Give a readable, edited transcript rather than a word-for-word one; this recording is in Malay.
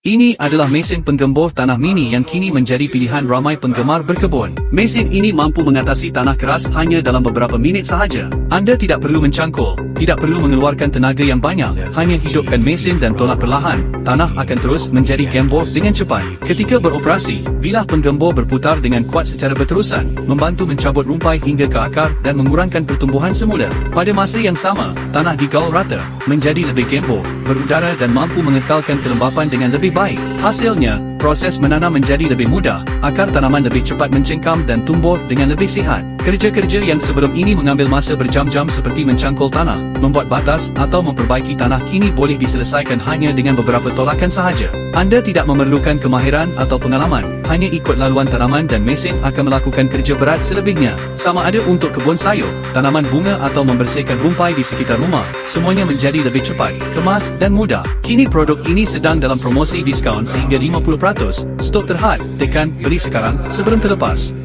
Ini adalah mesin penggembur tanah mini yang kini menjadi pilihan ramai penggemar berkebun. Mesin ini mampu mengatasi tanah keras hanya dalam beberapa minit sahaja. Anda tidak perlu mencangkul, tidak perlu mengeluarkan tenaga yang banyak, hanya hidupkan mesin dan tolak perlahan. Tanah akan terus menjadi gembur dengan cepat. Ketika beroperasi, bilah penggembur berputar dengan kuat secara berterusan, membantu mencabut rumpai hingga ke akar dan mengurangkan pertumbuhan semula. Pada masa yang sama, tanah digaul rata, menjadi lebih gembur, berudara dan mampu mengekalkan kelembapan dengan lebih baik. Hasilnya, proses menanam menjadi lebih mudah, akar tanaman lebih cepat mencengkam dan tumbuh dengan lebih sihat. Kerja-kerja yang sebelum ini mengambil masa berjam-jam seperti mencangkul tanah, membuat batas atau memperbaiki tanah kini boleh diselesaikan hanya dengan beberapa tolakan sahaja. Anda tidak memerlukan kemahiran atau pengalaman, hanya ikut laluan tanaman dan mesin akan melakukan kerja berat selebihnya. Sama ada untuk kebun sayur, tanaman bunga atau membersihkan rumpai di sekitar rumah, semuanya menjadi lebih cepat, kemas dan mudah. Kini produk ini sedang dalam promosi diskaun sehingga 50%. Stok terhad, tekan beli sekarang sebelum terlepas.